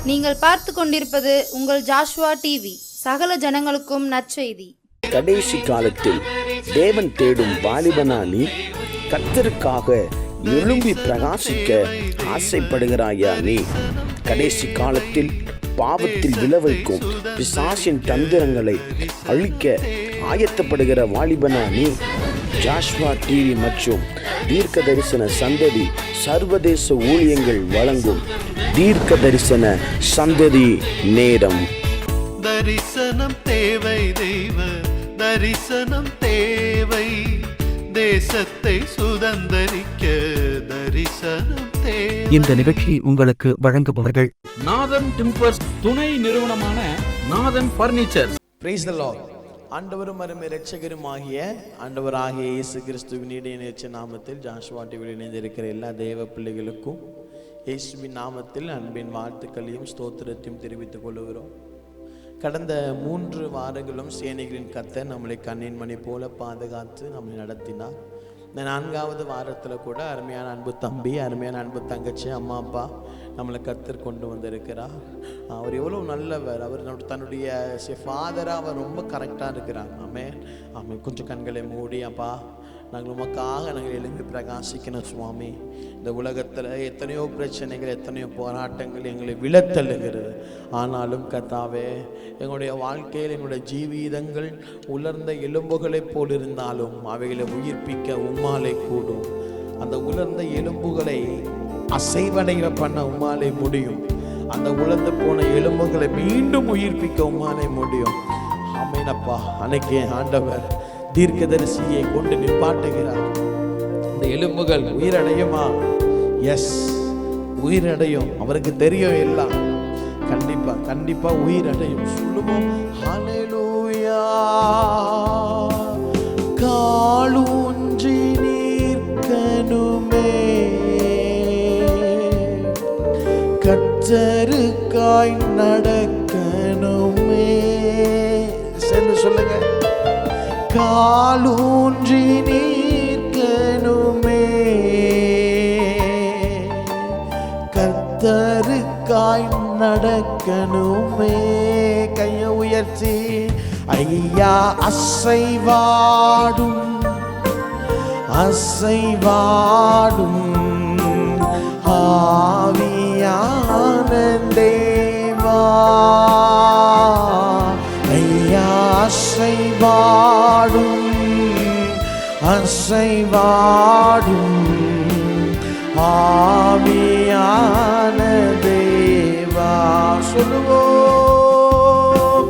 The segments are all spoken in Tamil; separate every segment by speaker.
Speaker 1: நீங்கள் பார்த்து கொண்டிருப்பது உங்கள் ஜாஷுவா டிவி. சகல ஜனங்களுக்கும் நற்செய்தி.
Speaker 2: கடைசி காலத்தில் தேவன் தேடும் வாலிபனா நீ? கர்த்தருக்காக எழும்பி பிரகாசிக்க ஆசைப்படுகிறாயா நீ? கடைசி காலத்தில் பாவத்தில் விளைவிக்கும் பிசாசின் தந்திரங்களை அழிக்க ஆயத்தப்படுகிற வாலிபனா நீ? ஜாஷ்வா டிவி மற்றும் தீர்க்க தரிசன சந்ததி சர்வதேச ஊழியங்கள் வழங்கும் தீர்க்க தரிசன சந்ததி நேரம்.
Speaker 3: தரிசனம் தேவை, தெய்வ தரிசனம் தேவை, தேசத்தை சுதந்தரிக்க தரிசனம் தேவை.
Speaker 4: இந்த நிகழ்ச்சி உங்களுக்கு வழங்குபவர்கள்
Speaker 5: நாதன் டிம்பர்ஸ் துணை நிறுவனமான நாதன் பர்னிச்சர்.
Speaker 6: Praise the Lord. ஆண்டவரும் அருமை இரட்சகருமாகிய ஆண்டவராகிய இயேசு கிறிஸ்துவின் இணையற்ற நாமத்தில் ஜாஷுவா டிவியில் இணைந்திருக்கிற எல்லா தேவ பிள்ளைகளுக்கும் இயேசுவின் நாமத்தில் அன்பின் வாழ்த்துக்களையும் ஸ்தோத்திரத்தையும் தெரிவித்துக் கொள்கிறோம். கடந்த 3 வாரங்களும் சேனைகளின் கர்த்தர் நம்மளை கண்ணின் மணி போல பாதுகாத்து நம்மளை நடத்தினார். இந்த 4வது வாரத்தில் கூட அருமையான அன்பு தம்பி, அருமையான அன்பு தங்கச்சி, அம்மா அப்பா நம்மளை கர்த்தர் கொண்டு வந்திருக்கிறார். அவர் எவ்வளோ நல்லவர். அவர் தன்னுடைய ஃபாதராக அவர் ரொம்ப கரெக்டாக இருக்கிறார். ஆமாம். கொஞ்சம் கண்களை மூடி, அப்பா நாங்கள் உமக்காக நாங்கள் எழுந்து பிரகாசிக்கணும் சுவாமி. இந்த உலகத்தில் எத்தனையோ பிரச்சனைகள், எத்தனையோ போராட்டங்கள் எங்களை விழத்தள்ளுகிறது. ஆனாலும் கர்த்தாவே, எங்களுடைய வாழ்க்கையில் எங்களுடைய ஜீவிதங்கள் உலர்ந்த எலும்புகளைப் போல் இருந்தாலும் அவைகளை உயிர்ப்பிக்க உம்மாலே கூடும். அந்த உலர்ந்த எலும்புகளை அசைவடைய பண்ண உம்மாலே முடியும். அந்த உலர்ந்து போன எலும்புகளை மீண்டும் உயிர்ப்பிக்க உம்மாலே முடியும். ஆமேனப்பா. அன்னைக்கு ஆண்டவர் தீர்க்கதரிசியை கொண்டு நிப்பாட்டுகிறார். இந்த எலும்புகள் உயிரடையுமா? எஸ், உயிரடையும். அவருக்கு தெரியும் எல்லாம். கண்டிப்பா உயிரடையும். சொல்லுவோம் ஹல்லேலூயா. காலூன்றி நிற்கணுமே, கர்த்தருக்காய் நடக்கணுமே. சேர்ந்து சொல்லுங்க. காலூன்றி நிற்கணுமே, கர்த்தருக்காய் நடக்கணுமே. கையை உயர்த்தி ஐயா அசைவாடும் ஆவியான தேவா. ஐயா அசைவாடும் ஆவியான தேவா. சொல்லுவோம்.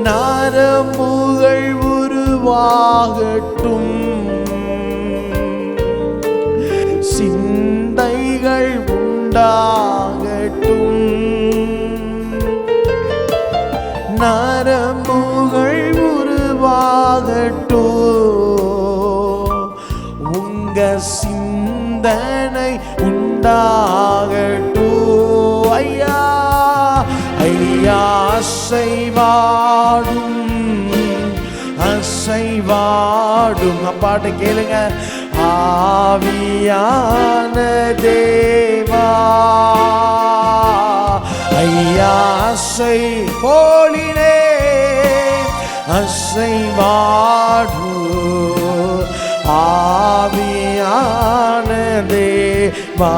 Speaker 6: நரம்புகள் உருவாகட்டும், சிந்தைகள் உண்டாகட்டும். நரம்புகள் உருவாகட்டும், உங்க சிந்தனை உண்டாகட்டும். ஐயா அசைவாடும் அப்பாட்ட கேளுங்க. ஆவியான தேவா. ஐயா ஹோலினே அசைவாடு ஆவியான தேவா.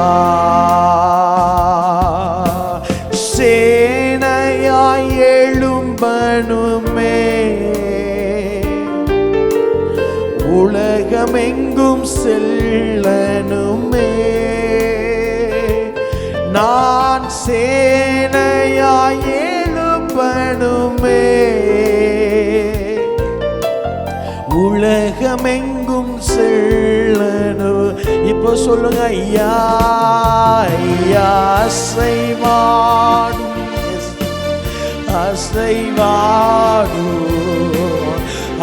Speaker 6: சேனையாய் எழும்பணுமே, உலகமெங்கும் செல்லணுமே. நான் சேனையாய் எழும்பணுமே, உலகமெங்கும் செல்லணும். இப்போ சொல்லுங்க. ஐயா அசைவாடும்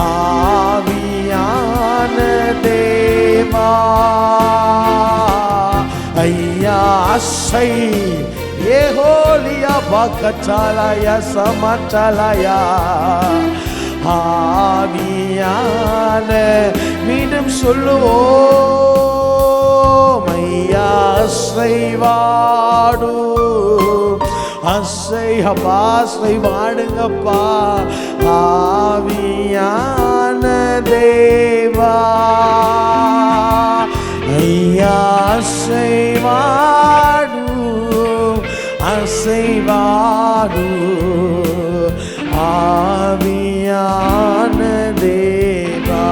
Speaker 6: ஆவியான தேவா. ஐயா ஏஹோலியா பக்கச்சாலாயா சமச்சாலாயா ஆவியான. மீண்டும் சொல்லுவோம். ஐயா அசைவாடும் அப்பா அசைவாடுங்கப்பா ஆவியான தேவா ஐயா அசைவாடு அசைவாடு ஆவியான தேவா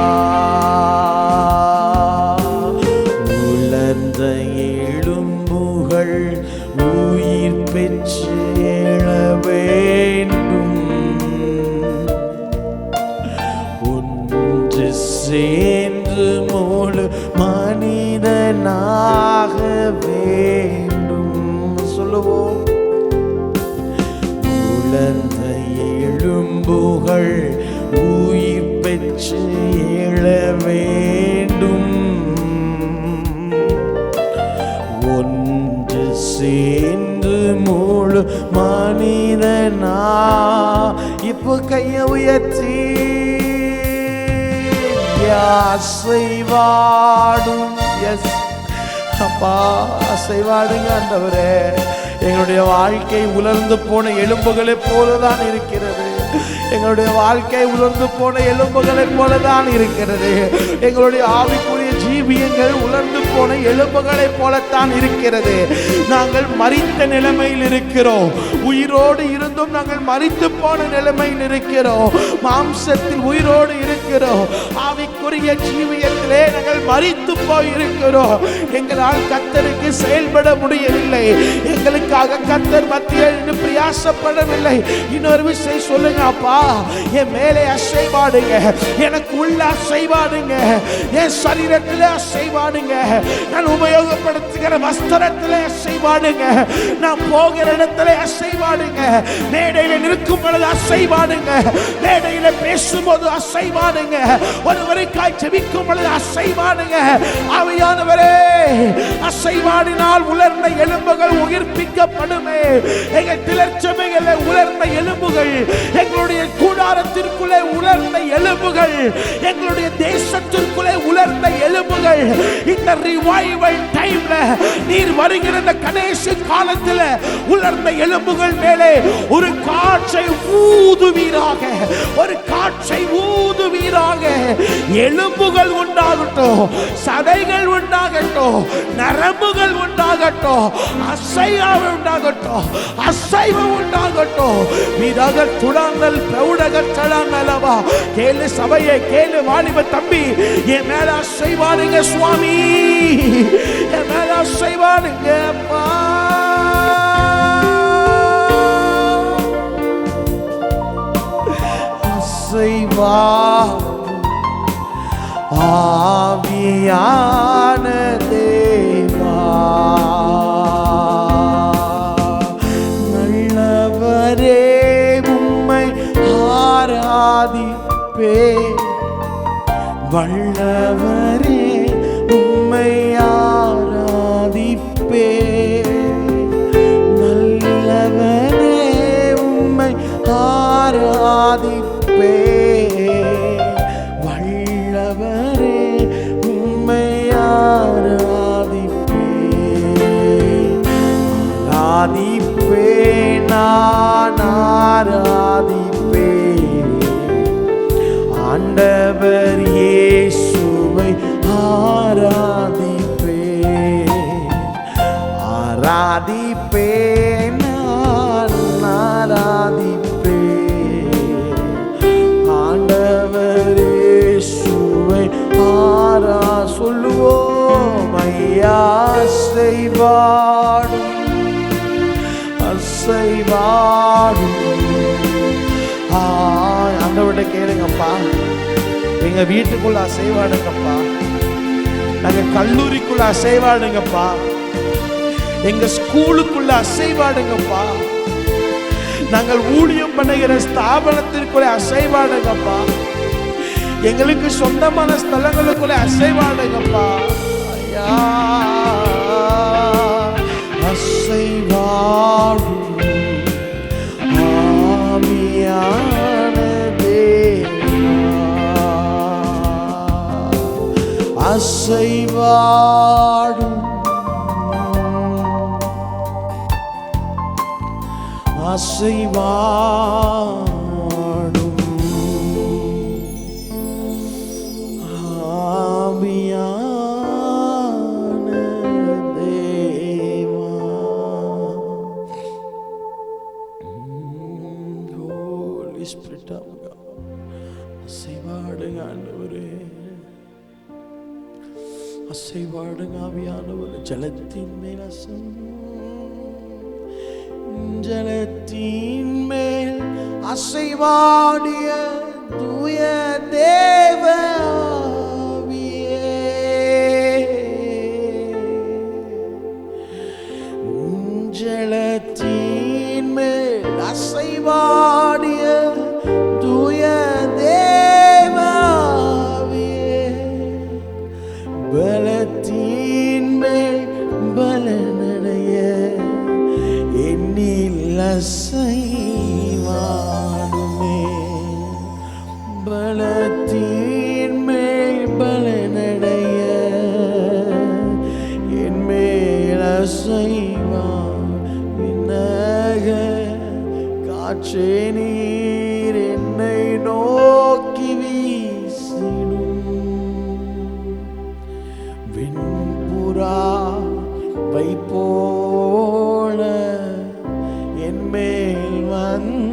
Speaker 6: உலர்ந்த எலும்புகள் உயிர் பெற்று எழ வேண்டும் ஒன்று சேர்ந்து முழு மனிதனாக வேண்டும் சொல்லுவோம் உலர்ந்த எலும்புகள் உயிர் பெற்று எழ வேண்டும் ஒன்று சேர்ந்து முழு மனிதனா இப்போ கைய உயர்த்தி அசைவாடும் எஸ் அப்பா அசைவாடுங்க ஆண்டவரே எங்களுடைய வாழ்க்கை உலர்ந்து போன எலும்புகளை போலதான் இருக்கிறது எங்களுடைய வாழ்க்கை உலர்ந்து போன எலும்புகளை போலதான் இருக்கிறது எங்களுடைய ஆவிக்குரிய ஜீவியங்கள் உலர்ந்து போன எலும்புகளை போலத்தான் இருக்கிறது நாங்கள் மரித்த நிலைமையில் இருக்கிறோம் உயிரோடு இருந்தும் நாங்கள் மரித்து போன நிலைமையில் இருக்கிறோம் மாம்சத்தில் உயிரோடு இருக்கிறோம் ஆவிக்குரிய ஜீவியத்திலே நாங்கள் மரித்து போய் இருக்கிறோம் எங்களால் கர்த்தருக்கு செயல்பட முடியவில்லை எங்களுக்காக கர்த்தர் மத்தியில் பிரயாசப்படவில்லை இன்னொரு விஷயம் சொல்லுங்க அப்பா என் மேலே அசைவாடுங்க எனக்கு உள்ள அசைவாடுங்க என் சரீரத்தில் அசைவாடுங்க நான் உபயோகப்படுத்துகிற வஸ்திரத்தில் அசைவாடுங்க நான் போகிற இடத்துல அசைவாடுங்க மேடையில் நிற்கும் பொழுது அசைவாடுங்க மேடையில் பேசும்போது அசைவாடுங்க ஒருவருக்காய் ஜெபிக்கும் பொழுது அசைவாடுங்க ஆவியானவரே அசைவாடினால் உலர்ந்த எலும்புகள் உயிர்ப்பிக்கப்படுமே எங்கள் திலர்ச்சமைகளை உலர்ந்த எலும்புகள் எங்களுடைய கூடாரத்திற்குள்ளே உலர்ந்த எலும்புகள் எங்களுடைய தேசத்திற்குள்ளே உலர்ந்த எலும்புகள் இந்த ரிவைவல் டைம்ல நீர் வருகிற இந்த கடைசி காலத்தில் உலர்ந்த எலும்புகள் மேலே ஒரு காற்றை ஊதுவீராக ஒரு காற்றை ஊதுவீராக எலும்புகள் உண்டாகட்டும் சதைகள் உண்டாகட்டும் நரம்புகள் உண்டாகட்டும் அசைவு உண்டாகட்டும் அசைவு உண்டாகட்டும் மீதாக துடாங்கல் பிரௌடக சடாங்கலவா கேளு சபையை கேளு வாலிப தம்பி என் மேல அசைவாடுங்க சுவாமி என் மேல அசைவாடுங்க அப்பா அசைவா ஆவியான தேவா நல்லவரே உம்மை ஆராதிப்பே வல்லவரே உம்மை ஆராதிப்பே நல்லவரே உம்மை ஆராதிப்பே வல்லவரே உம்மை ஆராதிப்பே ஆராதிப்பே நான் ஆராதிப்பே ஆண்டவர் இயேசுவை ஆராதிப்பே ஆராதிப்பே நான் ஆராதிப்பே ஆண்டவர் இயேசுவை சொல்லுவோம் ஐயா அசைவாடும் அசைவாடும் ஆண்டவர்கிட்ட கேளுங்கப்பா எங்க வீட்டுக்குள்ள அசைவாடுங்கப்பா நாங்க கல்லூரிக்குள்ள அசைவாடுங்கப்பா எங்க ஸ்கூலுக்குள்ள அசைவாடுங்கப்பா நாங்கள் ஊழியம் பண்ணுகிற ஸ்தாபனத்திற்குள்ள அசைவாடுங்கப்பா எங்களுக்கு சொந்தமான ஸ்தலங்களுக்குள்ள அசைவாடுங்கப்பா ஐயா அசைவாடும் ஆவியான அசைவாடும் அசைவாடும் ஆவியான தேவா. Holy Spirit of God, அசைவாடுங்க ஆண்டவரே, அசைவாடுங்க ஆவியானவரே. ஜலத்தின் மேல் ஜலத்தின் மேல் அசைவாடிய தூய தேவ ஆவியே, ஜலத்தின் மேல் அசைவாடிய தூய தேவ ஆவியே, பலத்தின் மேல் பலனடைய என்னில் அசைவாடுமே, பலத்தின் மேல் பலனடைய என் மேல் அசைவா. விண்ணக காற்றே நீர் என்னை நோக்கி வீசிடும், விண்புறா வைப்போல என் மேல் வந்தமர்ந்திடும்.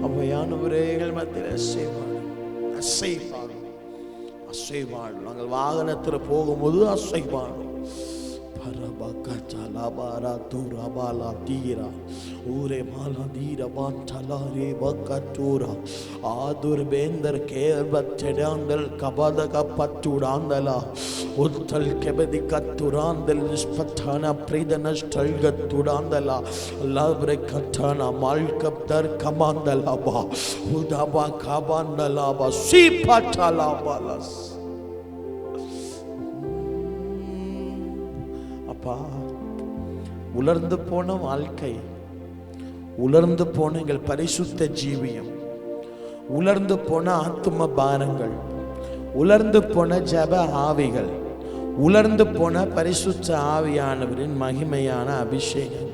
Speaker 6: அவையானவரே, எங்கள் மத்தியில் அசைவாடும், அசைவாடும். நாங்கள் வாகனத்தில் போகும்போது அசைவாடும். பரபகச்சலபரா துரபலா தீரா ஊரே மாலா தீர பாண்டலாரே பக்கத்தூரா ஆதுர் பேந்தர் கேர்பச்செடாந்தல் கபதக பத்துடாந்தலா உத்தல் கெபதி கத்துராந்தல் நிஷ்பத்தான பிரீதனஷ்டல் கத்துடாந்தலா லவ்ரே கத்தான மால்கப்தர் கமாந்தலாபா உதபா கபாந்தலாபா சீபட்டலாபாலஸ். அப்பா, உலர்ந்து போன வாழ்க்கை, உலர்ந்து போன எங்கள் பரிசுத்த ஜீவியம், உலர்ந்து போன ஆத்தும பாரங்கள், உலர்ந்து போன ஜப ஆவிகள், உலர்ந்து போன பரிசுத்த ஆவியானவரின் மகிமையான அபிஷேகம்,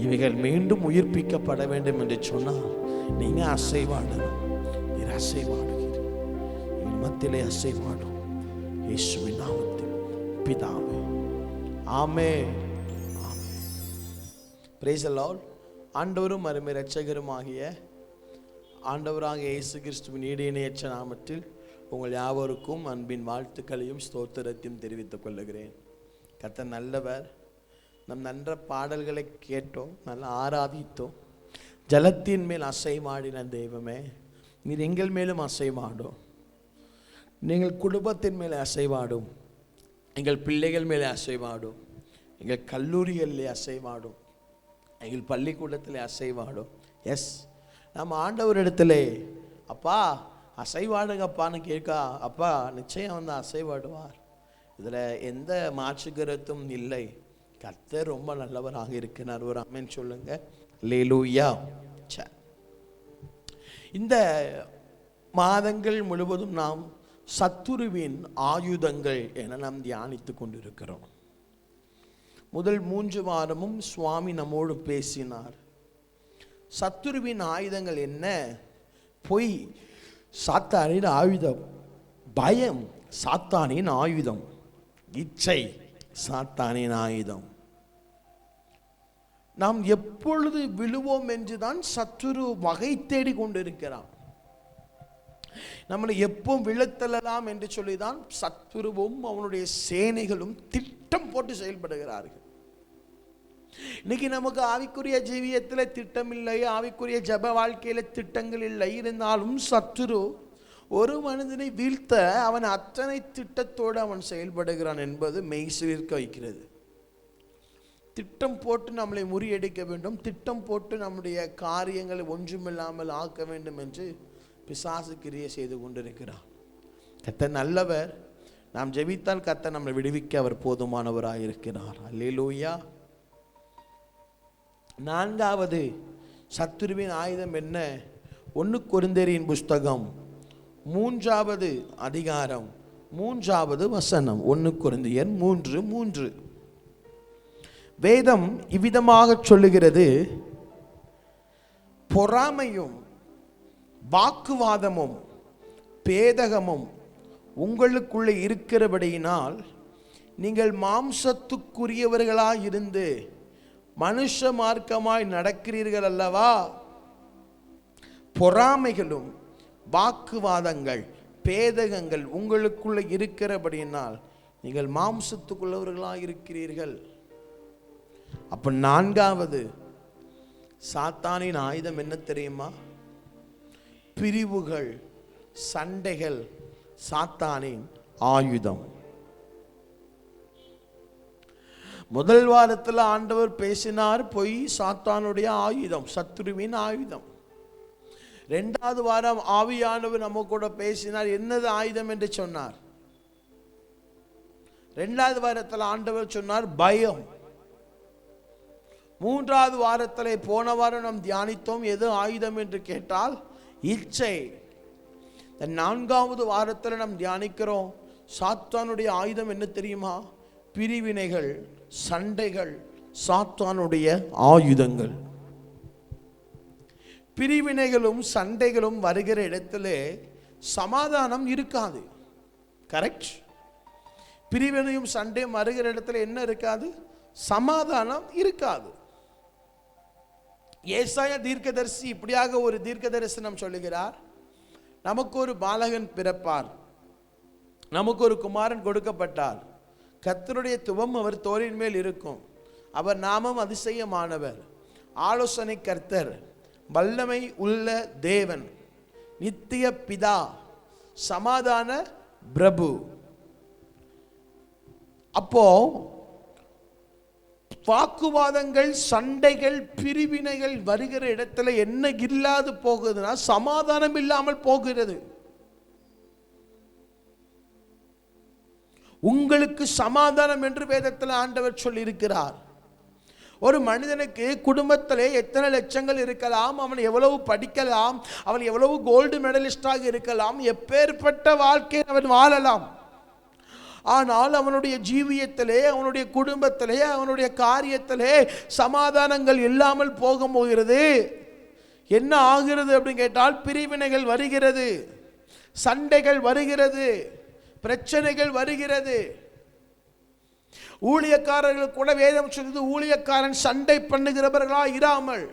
Speaker 6: இவைகள் மீண்டும் உயிர்ப்பிக்கப்பட வேண்டும் என்று சொன்னால் நீங்க அசைவாடணும். நீர் அசைவாடுகிறீர், எங்கள் மத்தியிலே அசைவாடும். இயேசுவின் நாமத்தில் பிதாவே, ஆமென். Praise the Lord. ஆண்டவரும் அருமை இரட்சகருமாகிய ஆண்டவராக இயேசு கிறிஸ்துவின் ஈடிணையற்ற நாமத்தில் உங்கள் யாவருக்கும் அன்பின் வாழ்த்துக்களையும் ஸ்தோத்திரத்தையும் தெரிவித்துக் கொள்ளுகிறேன். கர்த்தர் நல்லவர். நம் நன்ற பாடல்களை கேட்டோம், நல்லா ஆராதித்தோம். ஜலத்தின் மேல் அசைமாடின தெய்வமே, நீர் எங்கள் மேலும் அசைமாடும். நீங்கள் குடும்பத்தின் மேலே அசைவாடும், எங்கள் பிள்ளைகள் மேலே அசைவாடும், எங்கள் கல்லூரிகளிலே அசைவாடும், எங்கள் பள்ளிக்கூடத்தில் அசைவாடும். எஸ், நம்ம ஆண்டவரிடத்துல அப்பா அசைவாடுங்கப்பான்னு கேட்கா, அப்பா நிச்சயம் வந்து அசைவாடுவார். இதில் எந்த மாற்று கருத்தும் இல்லை. கர்த்தர் ரொம்ப நல்லவராக இருக்கிறார். ஒரு ஆமென் சொல்லுங்க. அல்லேலூயா. இந்த மாதங்கள் முழுவதும் நாம் சத்துருவின் ஆயுதங்கள் என நாம் தியானித்து கொண்டிருக்கிறோம். முதல் 3 வாரமும் சுவாமி நம்மோடு பேசினார். சத்துருவின் ஆயுதங்கள் என்ன? பொய் சாத்தானின் ஆயுதம், பயம் சாத்தானின் ஆயுதம், இச்சை சாத்தானின் ஆயுதம். நாம் எப்பொழுது விழுவோம் என்றுதான் சத்துரு வகை தேடி கொண்டிருக்கிறான். நம்மளை எப்போ விழத்தலாம் என்று சொல்லிதான் சத்துருவும் அவனுடைய சேனைகளும் திட்டம் போட்டு செயல்படுகிறார்கள். இன்னைக்கு நமக்கு ஆவிக்குரிய ஜீவியத்தில் திட்டம் இல்லை, ஆவிக்குரிய ஜப வாழ்க்கையில திட்டங்கள் இல்லை. இருந்தாலும் சத்துரு ஒரு மனிதனை வீழ்த்த அவன் அத்தனை திட்டத்தோடு அவன் செயல்படுகிறான் என்பது மெய்சிலிருக்க வைக்கிறது. திட்டம் போட்டு நம்மளை முறியடிக்க வேண்டும், திட்டம் போட்டு நம்முடைய காரியங்களை ஒன்றுமில்லாமல் ஆக்க வேண்டும் என்று பிசாசு கிரியை செய்து கொண்டிருக்கிறார். கர்த்தர் நல்லவர். நாம் ஜெபித்தால் கர்த்தர் நம்மை விடுவிக்க அவர் போதுமானவராக இருக்கிறார். அல்லேலூயா. 4வது சத்துருவின் ஆயுதம் என்ன? 1 கொரிந்தியரின் புஸ்தகம் 3வது அதிகாரம் 3வது வசனம். 1 கொரிந்தியர் 3:3. வேதம் இவ்விதமாக சொல்லுகிறது, பொறாமையும் வாக்குவாதமும் பேதகமும் உங்களுக்குள்ளே இருக்கிறபடியினால் நீங்கள் மாம்சத்துக்குரியவர்களாய் இருந்து மனுஷ மார்க்கமாய் நடக்கிறீர்கள் அல்லவா. பொறாமைகளும் வாக்குவாதங்கள் பேதகங்கள் உங்களுக்குள்ள இருக்கிறபடியினால் நீங்கள் மாம்சத்துக்குள்ளவர்களாக இருக்கிறீர்கள். அப்ப நான்காவது சாத்தானின் ஆயுதம் என்ன தெரியுமா? பிரிவுகள், சண்டைகள் சாத்தானின் ஆயுதம். முதல் வாரத்தில் ஆண்டவர் பேசினார், பொய் சாத்தானுடைய ஆயுதம், சத்துருவின் ஆயுதம். இரண்டாவது வாரம் ஆவியானவர் நம்ம கூட பேசினார், என்னது ஆயுதம் என்று சொன்னார். இரண்டாவது வாரத்தில் ஆண்டவர் சொன்னார் பயம். மூன்றாவது வாரத்தில் போன வாரம் நாம் தியானித்தோம், எது ஆயுதம் என்று கேட்டால் இச்சை. நான்காவது வாரத்தில் நாம் தியானிக்கிறோம், சாத்தானுடைய ஆயுதம் என்ன தெரியுமா? பிரிவினைகள், சண்டைகள் சாத்தானுடைய ஆயுதங்கள். பிரிவினைகளும் சண்டைகளும் வருகிற இடத்திலே சமாதானம் இருக்காது. கரெக்ட்? பிரிவினையும் சண்டையும் வருகிற இடத்துல என்ன இருக்காது? சமாதானம் இருக்காது. ஏசாயா தீர்க்கதரிசி இப்படியாக ஒரு தீர்க்க தரிசனம் சொல்லுகிறார், நமக்கு ஒரு பாலகன் பிறப்பார், நமக்கு ஒரு குமாரன் கொடுக்கப்பட்டார், கர்த்தருடைய துவம் அவர் தோளின் மேல் இருக்கும், அவர் நாமம் அதிசயமானவர், ஆலோசனை கர்த்தர், வல்லமை உள்ள தேவன், நித்திய பிதா, சமாதான பிரபு. அப்போ வாக்குவாதங்கள், சண்டைகள், பிரிவினைகள் வருகிற இடத்துல என்ன இல்லாது போகுதுன்னா சமாதானம் இல்லாமல் போகிறது. உங்களுக்கு சமாதானம் என்று வேதத்தில் ஆண்டவர் சொல்லி இருக்கிறார். ஒரு மனிதனுக்கு குடும்பத்திலே எத்தனை லட்சங்கள் இருக்கலாம், அவன் எவ்வளவு படிக்கலாம், அவன் எவ்வளவு கோல்டு மெடலிஸ்டாக இருக்கலாம், எப்பேற்பட்ட வாழ்க்கை அவன் வாழலாம். ஆனால் அவனுடைய ஜீவியத்திலே, அவனுடைய குடும்பத்திலே, அவனுடைய காரியத்திலே சமாதானங்கள் இல்லாமல் போக போகிறது. என்ன ஆகிறது அப்படின்னு கேட்டால் பிரிவினைகள் வருகிறது, சண்டைகள் வருகிறது, பிரச்சனைகள் வருகிறது. ஊழியக்காரர்கள் கூட வேதம் சொல்லுது, ஊழியக்காரன் சண்டை பண்ணுகிறவர்களா இராமல்.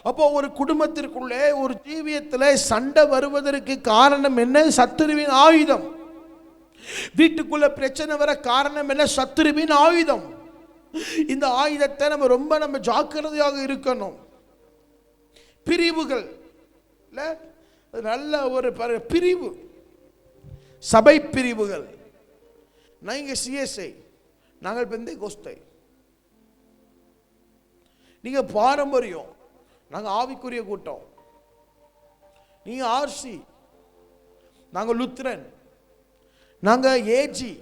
Speaker 6: அப்போ ஒரு குடும்பத்திற்குள்ளே, ஒரு ஜீவியத்திலே சண்டை வருவதற்கு காரணம் என்ன? சத்துருவின் ஆயுதம். வீட்டுக்குள்ள பிரச்சனை வர காரணம் என்ன? சத்துருவின் ஆயுதம். இந்த ஆயுதத்தை நம்ம ஜாக்கிரதையாக இருக்கணும். பிரிவுகள், நல்ல ஒரு பிரிவு, சபை பிரிவுகள். நீங்க சிஎஸ்ஐ, நாங்கள் பெந்தேகோஸ்தை, நீங்க பாரம்பரியம், நாங்க ஆவிக்குரிய கூட்டம், நீங்க ஆர்சி, நாங்க லுத்ரன், நாங்க ஏஜி,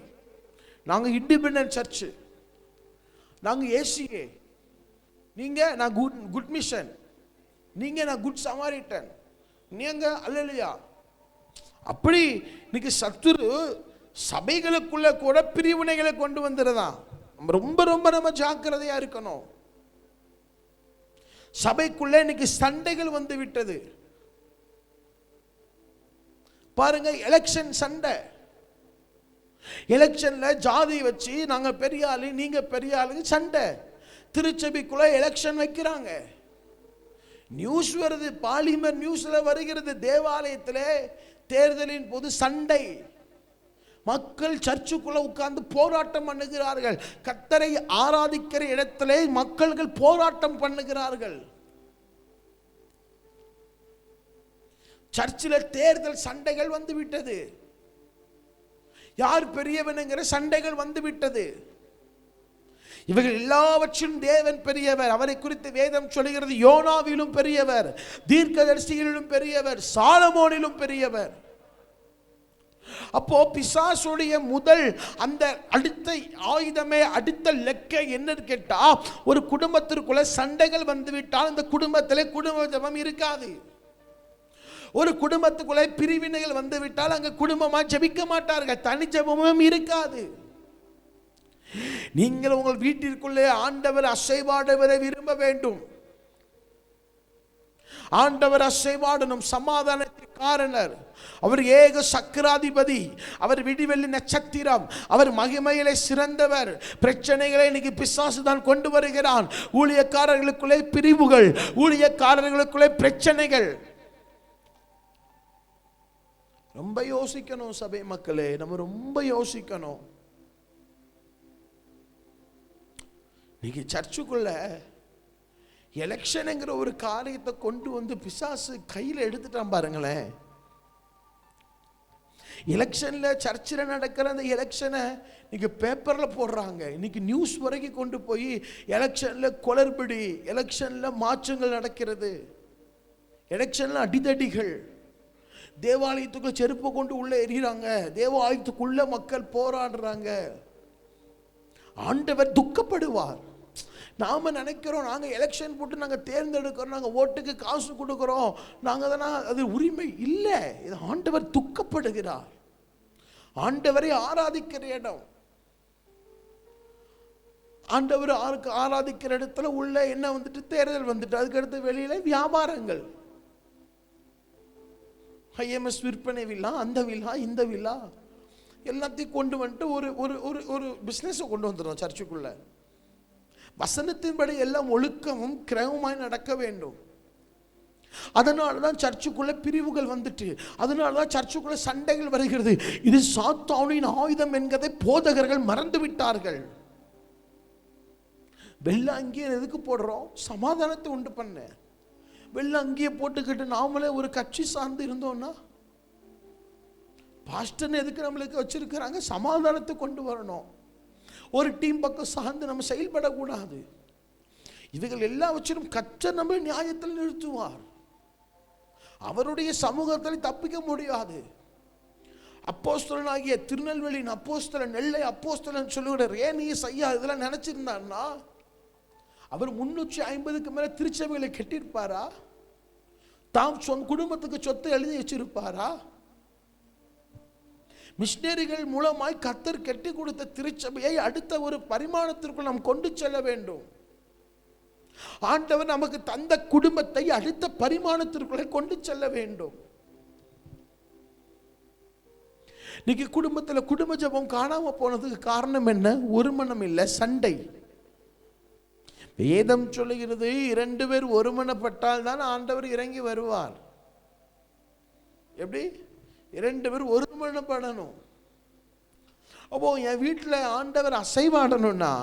Speaker 6: நாங்க இண்டிபெண்டன்ட் சர்ச், நாங்க ஏசிஏ, நீங்க நான் குட் மிஷன், நீங்க நான் குட் சமாரிட்டன், நீங்க அல்லேலூயா. அப்படி இன்னைக்கு சத்துரு சபைகளுக்குள்ள கூட பிரிவினைகளை கொண்டு வந்துடுதான். ரொம்ப ஜாக்கிரதையா இருக்கணும். சபைக்குள்ள இன்னைக்கு சண்டைகள் வந்து விட்டது. பாருங்க, எலெக்ஷன் சண்டை. எலெக்ஷன்ல ஜாதி வச்சு நாங்க பெரிய ஆளு, நீங்க பெரிய ஆளு சண்டை. திருச்சபைக்குள்ள எலெக்ஷன் வைக்கிறாங்க. நியூஸ் வருது, பாலிமர் நியூஸ்ல வருகிறது, தேவாலயத்திலே தேர்தலின் போது சண்டை. மக்கள் சர்ச்சுக்குள்ள உட்கார்ந்து போராட்டம் பண்ணுகிறார்கள். கர்த்தரை ஆராதிக்கிற இடத்திலே மக்கள்கள் போராட்டம் பண்ணுகிறார்கள். சர்ச்சில் தேர்தல் சண்டைகள் வந்து விட்டது. யார் பெரியவனுங்கிற சண்டைகள் வந்து விட்டது. இவர்கள் எல்லாவற்றிலும் தேவன் பெரியவர். அவரை குறித்து வேதம் சொல்கிறது, யோனாவிலும் பெரியவர், தீர்க்கதரிசிகளிலும் பெரியவர், சாலமோனிலும் பெரியவர். அப்போ பிசாசுடைய முதல் அந்த அடுத்த ஆயுதமே, அடுத்த லெக்க என்னன்னு கேட்டா, ஒரு குடும்பத்திற்குள்ள சண்டைகள் வந்துவிட்டால் அந்த குடும்பத்திலே குடும்ப ஜெபம் இருக்காது. ஒரு குடும்பத்துக்குள்ளே பிரிவினைகள் வந்துவிட்டால் அங்க குடும்பமா ஜெபிக்க மாட்டார்கள், தனி ஜெபமும் இருக்காது. நீங்கள் உங்கள் வீட்டிற்குள்ளே ஆண்டவர் அசைவாடுவதை விரும்ப வேண்டும். ஆண்டவர் அசைவாடணும். சமாதானத்தின் காரணர் அவர், ஏக சக்கராதிபதி அவர், விடிவெள்ளி நட்சத்திரம் அவர், மகிமையிலே சிறந்தவர். பிரச்சனைகளை இன்னைக்கு பிசாசு தான் கொண்டு வருகிறான். ஊழியக்காரர்களுக்குள்ளே பிரிவுகள், ஊழியக்காரர்களுக்குள்ளே பிரச்சனைகள். ரொம்ப யோசிக்கணும் சபை மக்களே, நம்ம ரொம்ப யோசிக்கணும். இன்னைக்கு சர்ச்சுக்குள்ள எலெக்ஷனுங்கிற ஒரு காரியத்தை கொண்டு வந்து பிசாசு கையில் எடுத்துட்டான் பாருங்களேன். எலெக்ஷன்ல சர்ச்சில் நடக்கிற அந்த எலெக்ஷனை இன்னைக்கு பேப்பர்ல போடுறாங்க. இன்னைக்கு நியூஸ் வரைக்கும் கொண்டு போய் எலெக்ஷன்ல குளறுபடி, எலெக்ஷன்ல மாற்றங்கள் நடக்கிறது, எலெக்ஷன்ல அடிதடிகள், தேவாலயத்துக்குள்ள செருப்பை கொண்டு உள்ள எறிகிறாங்க, தேவாலயத்துக்குள்ள மக்கள் போராடுறாங்க. ஆண்டவர் துக்கப்படுவார். நாம நினைக்கிறோம் நாங்க எலெக்ஷன் போட்டு நாங்க தேர்ந்தெடுக்கிறோம், நாங்க ஓட்டுக்கு காசு கொடுக்கிறோம், நாங்க தானே, அது உரிமை இல்லை. இது ஆண்டவர் துக்கப்படுகிறார். ஆண்டவரை ஆராதிக்கிற இடம், ஆண்டவர் ஆராதிக்கிற இடத்துல உள்ள என்ன வந்துட்டு தேர்தல் வந்துட்டு, அதுக்கு அடுத்து வெளியில வியாபாரங்கள், ஐஎம்எஸ் விற்பனை விழா, அந்த விழா இந்த விழா எல்லாத்தையும் கொண்டு வந்துட்டு ஒரு பிஸ்னஸை கொண்டு வந்துடும் சர்ச்சுக்குள்ள. வசனத்தின்படி எல்லாம் ஒழுக்கமும் கிரமமாய் நடக்க வேண்டும். அதனாலதான் சர்ச்சுக்குள்ள பிரிவுகள் வந்துட்டு, அதனாலதான் சர்ச்சுக்குள்ள சண்டைகள் வருகிறது. இது சாத்தானின் ஆயுதம் என்கிறதை போதகர்கள் மறந்து விட்டார்கள். வெள்ள அங்கேயே எதுக்கு போடுறோம்? சமாதானத்தை உண்டு பண்ண. வெள்ள அங்கேயே போட்டுக்கிட்டு நாமளே ஒரு கட்சி சார்ந்து இருந்தோம்னா, பாஸ்டர் எதுக்கு நம்மளுக்கு வச்சிருக்கிறாங்க? சமாதானத்தை கொண்டு வரணும். ஒரு டீம் பக்கம் சார்ந்து நம்ம செயல்படக்கூடாது. இவைகள் எல்லாம் வச்சிடும் கர்த்தர் நம்ம நியாயத்தில் நிறுத்துவார். அவருடைய சமூகத்தில் தப்பிக்க முடியாது. அப்போஸ்தலனாகிய திருநெல்வேலியின் அப்போஸ்தலன், நெல்லை அப்போஸ்தலன் சொல்லுகிற ரேனியஸ் ஐயா இதெல்லாம் நினைச்சிருந்தான்னா அவர் 350க்கு மேல திருச்சபைகளை கட்டியிருப்பாரா? தாம் குடும்பத்துக்கு சொத்தை எழுதி வச்சிருப்பாரா? மிஷனரிகள் மூலமாய் கர்த்தர் கட்டி கொடுத்த திருச்சபையை அடுத்த ஒரு பரிமாணத்திற்குள் நாம் கொண்டு செல்ல வேண்டும். ஆண்டவர் நமக்கு தந்த குடும்பத்தை அடுத்த பரிமாணத்திற்குள்ளே கொண்டு செல்ல வேண்டும். இன்னைக்கு குடும்பத்தில் குடும்ப ஜெபம் காணாம போனதுக்கு காரணம் என்ன? ஒரு மனம் இல்லை, சண்டை. வேதம் சொல்லுகிறது 2 பேர் ஒருமனப்பட்டால் தான் ஆண்டவர் இறங்கி வருவார். எப்படி? 2 பேர் ஒருமனப்படணும். அப்போ என் வீட்டில் ஆண்டவர் அசைவாடணும்னா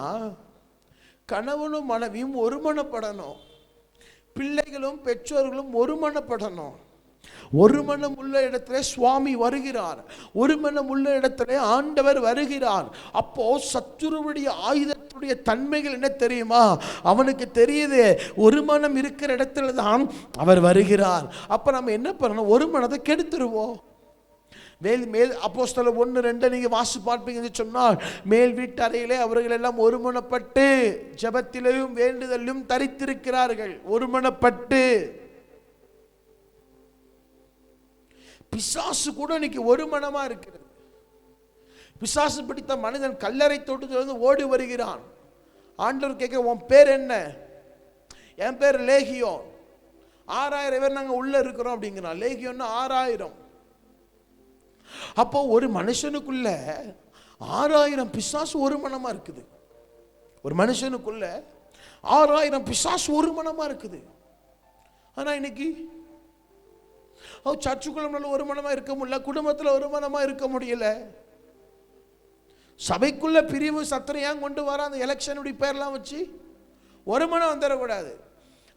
Speaker 6: கணவனும் மனைவியும் ஒருமனப்படணும், பிள்ளைகளும் பெற்றோர்களும் ஒருமனப்படணும். ஒரு மனம் உள்ள இடத்துல சுவாமி வருகிறார், ஒரு மனம் உள்ள இடத்துல ஆண்டவர் வருகிறார். அப்போ சத்துருவுடைய ஆயுதத்துடைய தன்மைகள் என்ன தெரியுமா? அவனுக்கு தெரியுது ஒரு மனம் இருக்கிற இடத்துல தான் அவர் வருகிறார். அப்ப நம்ம என்ன பண்ணணும்? ஒரு மனதை கெடுத்துருவோம். மேல் அப்போஸ்தலர் 1:2 நீங்க வாசி பார்ப்பீங்கன்னு சொன்னால், மேல் வீட்டு அறையிலே அவர்கள் எல்லாம் ஒருமனப்பட்டு ஜெபத்திலும் வேண்டுதலும் தரித்திருக்கிறார்கள். ஒருமனப்பட்டு. பிசாசு கூட இன்னைக்கு ஒரு மனமா இருக்கிறது. பிசாசு பிடித்த மனிதன் கல்லறை தோட்டத்திலிருந்து ஓடி வருகிறான். ஆண்டவர் கேட்க, உன் பேர் என்ன? என் பேர் லேகியோன். 6000 பேர் நாங்க உள்ள இருக்கிறோம் அப்படிங்கிறான். லேகியோன்னா 6000. அப்போ ஒரு மனுஷனுக்குள்ள 6000 பிசாசு ஒரு மனமா இருக்குது. ஒரு மனுஷனுக்குள்ள 6000 பிசாசு ஒரு மனமா இருக்குது. ஆனா இன்னைக்கு சர்ச்சுக்குள்ள ஒரு மனமா இருக்க முடியல, குடும்பத்தில் ஒரு மனமா இருக்க முடியல. சபைக்குள்ள பிரிவு சத்திரம் ஏன் கொண்டு வர? அந்த எலெக்ஷனுடைய பேர்லாம் வச்சு ஒரு மனம் வந்துடக்கூடாது.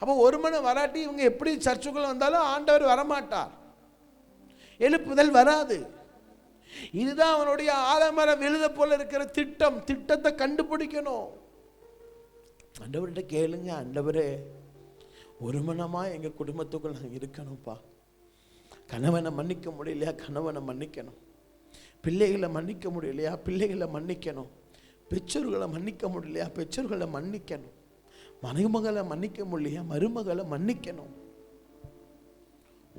Speaker 6: அப்போ ஒரு மனம் வராட்டி இவங்க எப்படி சர்ச்சுக்குள்ள வந்தாலும் ஆண்டவர் வரமாட்டார், எழுப்புதல் வராது. இதுதான் அவனுடைய ஆலமரம் விழுத போல இருக்கிற திட்டம். திட்டத்தை கண்டுபிடிக்கணும். ஆண்டவர்கிட்ட கேளுங்க, ஆண்டவரே ஒரு மனமா எங்க குடும்பத்துக்குள்ள நாங்கள் இருக்கணும்ப்பா. கணவனை மன்னிக்க முடியலையா? கணவனை மன்னிக்கணும். பிள்ளைகளை மன்னிக்க முடியலையா? பிள்ளைகளை மன்னிக்கணும். பெற்றோர்களை மன்னிக்க முடியலையா? பெற்றோர்களை மன்னிக்கணும். மருமகளை மன்னிக்க முடியலையா? மருமகளை மன்னிக்கணும்.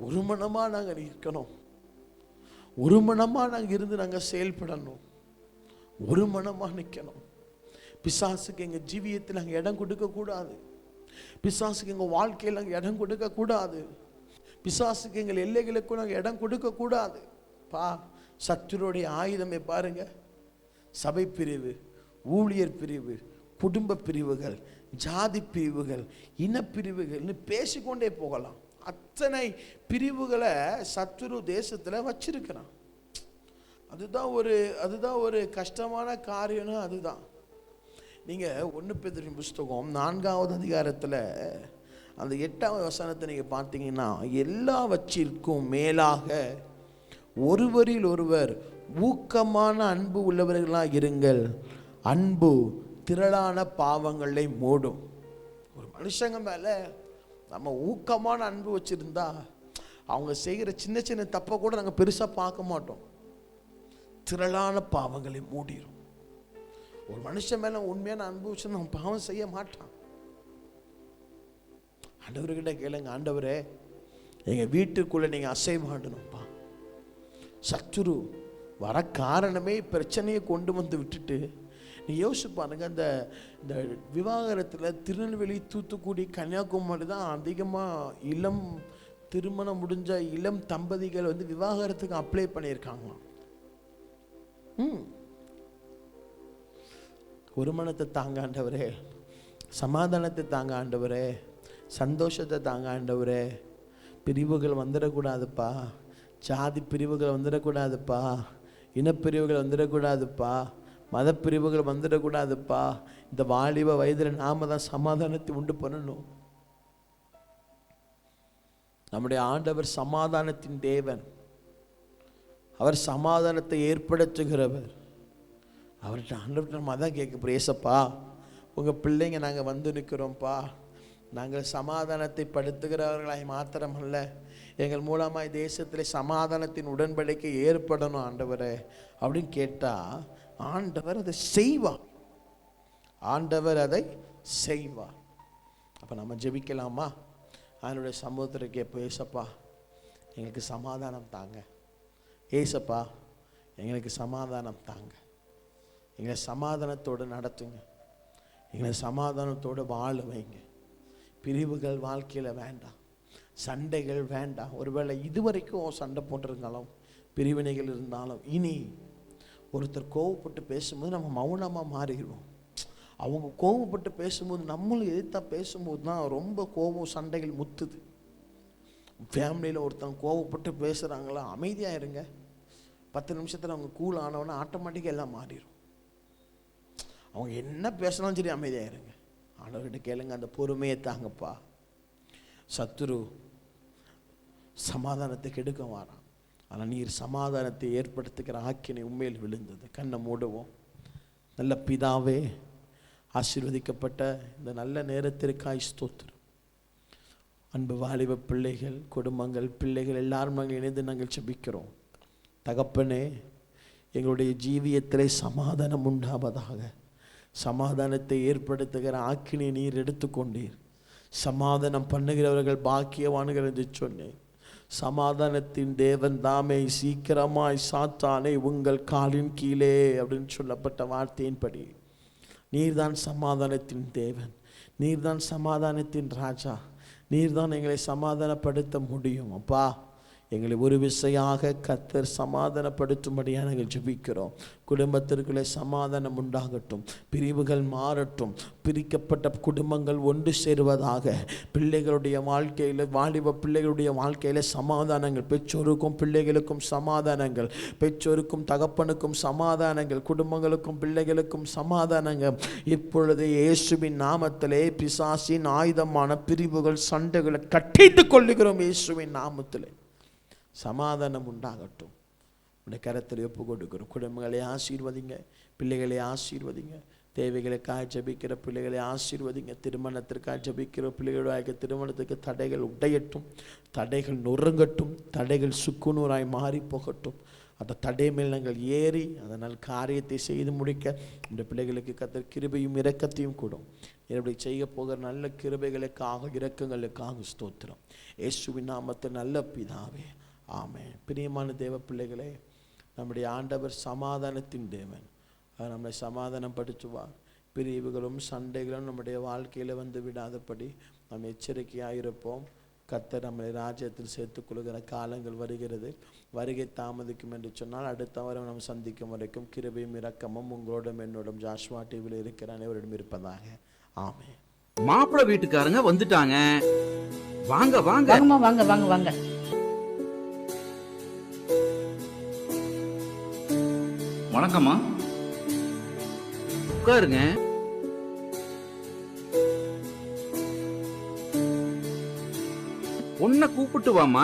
Speaker 6: ஒரு மனமா நாங்கள் இருக்கணும். ஒரு மனமா நாங்கள் இருந்து நாங்கள் செயல்படணும். ஒரு மனமா நிற்கணும். பிசாசுக்கு எங்கள் ஜீவியத்தில் நாங்கள் இடம் கொடுக்கக்கூடாது. பிசாசுக்கு எங்கள் வாழ்க்கையில் நாங்கள் இடம் கொடுக்கக்கூடாது. பிசாசுக்கு எங்கள் எல்லைகளுக்கும் நாங்கள் இடம் கொடுக்கக்கூடாது. சத்துருடைய ஆயுதமே பாருங்க, சபை பிரிவு, ஊழியர் பிரிவு, குடும்ப பிரிவுகள், ஜாதி பிரிவுகள், இனப்பிரிவுகள்னு பேசிக்கொண்டே போகலாம். அத்தனை பிரிவுகளை சத்துரு தேசத்தில் வச்சிருக்கிறான். அதுதான் ஒரு கஷ்டமான காரியம்னா அதுதான். நீங்கள் 1 பேதுரு புஸ்தகம் 4வது அதிகாரத்தில் அந்த 8வது வசனத்தை நீங்கள் பார்த்தீங்கன்னா, எல்லாவற்றிற்கும் மேலாக ஒருவரில் ஒருவர் ஊக்கமான அன்பு உள்ளவர்களாக இருங்கள், அன்பு திரளான பாவங்களை மூடும். ஒரு மனுஷங்க மேலே நம்ம ஊக்கமான அன்பு வச்சுருந்தா அவங்க செய்கிற சின்ன சின்ன தப்பை கூட நாங்கள் பெருசாக பார்க்க மாட்டோம். திரளான பாவங்களை மூடிடும். ஒரு மனுஷன் மேலே உண்மையான அன்பு வச்சு நம்ம பாவம் செய்ய மாட்டான். ஆண்டவர்கிட்ட கேளுங்க, ஆண்டவரே எங்கள் வீட்டுக்குள்ளே நீங்கள் அசைவாடணும்ப்பா. சத்துரு வர காரணமே பிரச்சனையை கொண்டு வந்து விட்டுட்டு, நீ யோசிச்சு பாருங்க, இந்த விவாகரத்தில் திருநெல்வேலி, தூத்துக்குடி, கன்னியாகுமரி தான் அதிகமாக திருமணம் முடிஞ்ச இளம் தம்பதிகள் வந்து விவாகரத்துக்கு அப்ளை பண்ணியிருக்காங்களாம். ஒருமனத்தை தாங்க ஆண்டவரே, சமாதானத்தை தாங்க ஆண்டவரே, சந்தோஷத்தை தாங்க ஆண்டவரே. பிரிவுகள் வந்துடக்கூடாதுப்பா, ஜாதி பிரிவுகள் வந்துடக்கூடாதுப்பா, இனப்பிரிவுகள் வந்துடக்கூடாதுப்பா, மதப்பிரிவுகள் வந்துடக்கூடாதுப்பா. இந்த வாலிப வயதில் நாம தான் சமாதானத்தை உண்டு பண்ணணும். நம்முடைய ஆண்டவர் சமாதானத்தின் தேவன். அவர் சமாதானத்தை ஏற்படுத்துகிறவர். அவர்கிட்ட ஆண்டவர்கிட்ட நம்ம அதான் கேட்க, ஏசப்பா உங்கள் பிள்ளைங்க நாங்கள் வந்து நிற்கிறோம்ப்பா, நாங்கள் சமாதானத்தை படுத்துகிறவர்களாய் மாத்திரமல்ல, எங்கள் மூலமாக தேசத்தில் சமாதானத்தின் உடன்படிக்கை ஏற்படணும் ஆண்டவரே அப்படின்னு கேட்டால் ஆண்டவர் அதை செய்வார். ஆண்டவர் அதை செய்வார். அப்போ நம்ம ஜெபிக்கலாமா? அதனுடைய சமூகத்திற்கு எப்போ, ஏசப்பா எங்களுக்கு சமாதானம் தாங்க, ஏசப்பா எங்களுக்கு சமாதானம் தாங்க, எங்களை சமாதானத்தோடு நடத்துங்க, எங்களை சமாதானத்தோடு வாழ வைங்க. பிரிவுகள் வாழ்க்கையில் வேண்டாம், சண்டைகள் வேண்டாம். ஒருவேளை இதுவரைக்கும் சண்டை போட்டிருந்தாலும், பிரிவினைகள் இருந்தாலும், இனி ஒருத்தர் கோவப்பட்டு பேசும்போது நம்ம மௌனமாக மாறிடுவோம். அவங்க கோவப்பட்டு பேசும்போது நம்மளும் எதிர்த்தா பேசும்போது தான் ரொம்ப கோபம், சண்டைகள் முத்துது. ஃபேமிலியில் ஒருத்தவங்க கோவப்பட்டு பேசுகிறாங்களா, அமைதியாக இருங்க. 10 நிமிஷத்தில் அவங்க கூல் ஆனவொன்னே ஆட்டோமேட்டிக்காக எல்லாம் மாறிடும். அவங்க என்ன பேசினாலும் சரி அமைதியாக இருங்க. ஆண்டவர்கிட்ட கேளுங்க, அந்த பொறுமையை தாங்கப்பா. சத்துரு சமாதானத்தை கெடுக்க வாரான், ஆனால் நீர் சமாதானத்தை ஏற்படுத்துகிற ஆக்கினை உண்மையில் விழுந்தது. கண்ணை மூடுவோம். நல்ல பிதாவே, ஆசீர்வதிக்கப்பட்ட இந்த நல்ல நேரத்திற்காய் ஸ்தோத்திரம். அன்பு வாலிப பிள்ளைகள், குடும்பங்கள், பிள்ளைகள் எல்லாரும் நாங்கள் இணைந்து நாங்கள் ஜெபிக்கிறோம். தகப்பனே, எங்களுடைய ஜீவியத்திலே சமாதானம் உண்டாவதாக. சமாதானத்தை ஏற்படுத்துகிற ஆக்கினை நீர் எடுத்துக்கொண்டீர். சமாதானம் பண்ணுகிறவர்கள் பாக்கியவான்கள் என்று சொன்னேன். சமாதானத்தின் தேவன் தாமே சீக்கிரமாய் சாத்தானை உங்கள் காலின் கீழே அப்படின்னு சொல்லப்பட்ட வார்த்தையின்படி நீர்தான் சமாதானத்தின் தேவன், நீர்தான் சமாதானத்தின் ராஜா, நீர்தான் எங்களை சமாதானப்படுத்த முடியும். அப்பா, எங்களை ஒரு விசையாக கர்த்தர் சமாதானப்படுத்தும்படியாக நாங்கள் ஜெபிக்கிறோம். குடும்பத்திற்குள்ளே சமாதானம் உண்டாகட்டும், பிரிவுகள் மாறட்டும், பிரிக்கப்பட்ட குடும்பங்கள் ஒன்று சேருவதாக. பிள்ளைகளுடைய வாழ்க்கையில், வாலிப பிள்ளைகளுடைய வாழ்க்கையில் சமாதானங்கள், பெற்றோருக்கும் பிள்ளைகளுக்கும் சமாதானங்கள், பெற்றோருக்கும் தகப்பனுக்கும் சமாதானங்கள், குடும்பங்களுக்கும் பிள்ளைகளுக்கும் சமாதானங்கள். இப்பொழுது இயேசுவின் நாமத்திலே பிசாசின் ஆயுதமான பிரிவுகள், சண்டைகளை கட்டிட்டு கொள்ளுகிறோம். இயேசுவின் நாமத்திலே சமாதானம் உண்டாகட்டும். உடைய கரத்தில் ஒப்பு கொடுக்கிறோம். குடும்பங்களை ஆசீர்வதிங்க, பிள்ளைகளை ஆசீர்வதிங்க, தேவைகளுக்காக ஜபிக்கிற பிள்ளைகளை ஆசீர்வதிங்க, திருமணத்திற்காக ஜபிக்கிற பிள்ளைகளுடைய திருமணத்துக்கு தடைகள் உடையட்டும், தடைகள் நொறுங்கட்டும், தடைகள் சுக்குநூறாய் மாறி போகட்டும். அந்த தடை மேல் நாங்கள் ஏறி அதனால் காரியத்தை செய்து முடிக்க இந்த பிள்ளைகளுக்கு கர்த்தர் கிருபையும் இரக்கத்தையும் கூடும். இப்படி செய்ய போகிற நல்ல கிருபைகளுக்காக, இரக்கங்களுக்காக ஸ்தோத்திரம். இயேசுவின் நாமத்தில் நல்ல பிதாவே, ஆமென். பிரியமான தேவ பிள்ளைகளே, நம்முடைய ஆண்டவர் சமாதானத்தின் தேவன். அவர் நம்மை சமாதானப்படுத்துவார். பிரிவுகளும் சண்டைகளும் நம்முடைய வாழ்க்கையில் வந்து விடாதபடி நாம் எச்சரிக்கையாக இருப்போம். கர்த்தர் நம்மை ராஜ்யத்தில் சேர்த்துக் கொள்கிற காலங்கள் வருகிறது. வருகை தாமதிக்கும் என்று சொன்னால் அடுத்த வாரம் நாம் சந்திக்கும் வரைக்கும் கிருபையும் இரக்கமும் உங்களோடும் என்னோடும் ஜாஷ்வா டிவியில் இருக்கிற அனைவரிடம் இருப்பதாக. ஆமென்.
Speaker 5: மாப்பிள்ளை வீட்டுக்காரங்க வந்துட்டாங்க. வாங்க வாங்க
Speaker 7: வாங்க வாங்க வாங்க.
Speaker 8: வணக்கம்மா.
Speaker 5: உட்காருங்க. பொண்ண கூப்பிட்டு வாமா.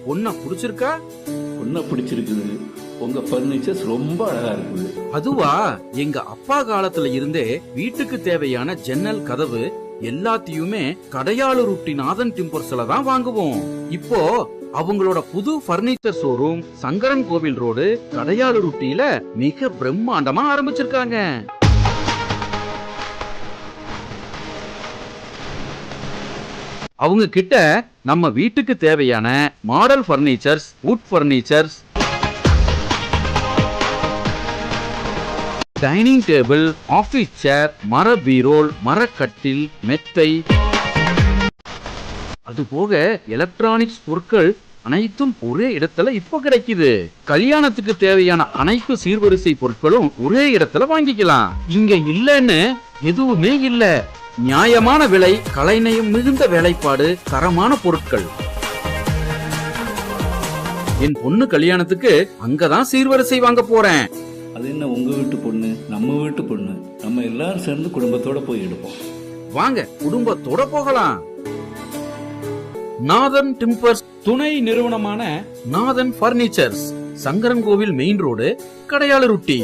Speaker 5: பொண்ண பிடிச்சிருக்கா?
Speaker 8: பொண்ணை பிடிச்சிருக்குது. உங்க பர்னிச்சர்ஸ் ரொம்ப அழகா இருக்குது.
Speaker 5: அதுவா, எங்க அப்பா காலத்துல இருந்தே வீட்டுக்கு தேவையான ஜன்னல், கதவு எல்லாத்தையுமே கடையாளு ருட்டி நாதன் டிம்பர்ஸ்ல தான் வாங்குவோம். இப்போ அவங்களோட புது பர்னிச்சர் ஷோரூம் சங்கரன் கோவில் ரோடு கடையாளு ருட்டியில மிக பிரம்மாண்டமா ஆரம்பிச்சிருக்காங்க. அவங்க கிட்ட நம்ம வீட்டுக்கு தேவையான model furnitures, wood furnitures, dining table, office chair, மர பீரோல், மரக்கட்டில், மெத்தை, அதுபோக எலக்ட்ரானிக்ஸ் பொருட்கள் அனைத்தும் ஒரே இடத்துல இப்ப கிடைக்குது. கல்யாணத்துக்கு தேவையான அனைத்து சீர்வரிசை பொருட்களும் ஒரே இடத்துல வாங்கிக்கலாம். இங்க இல்லன்னு எதுவுமே இல்ல. நியாயமான விலை, கலைநயம் மிகுந்த வேலைப்பாடு, தரமான பொருட்கள். என் பொண்ணு கல்யாணத்துக்கு அங்கதான் சீர்வரிசை வாங்க போறேன்.
Speaker 8: அது என்ன உங்க வீட்டு பொண்ணு, நம்ம வீட்டு பொண்ணு. நம்ம எல்லாரும் சேர்ந்து குடும்பத்தோட போய் எடுப்போம்.
Speaker 5: வாங்க, குடும்பத்தோட போகலாம். நாதன் டிம்பர்ஸ் துணை நிறுவனமான நாதன் பர்னிச்சர்ஸ், சங்கரன் கோவில் மெயின் ரோடு, கடையாளு ருட்டி.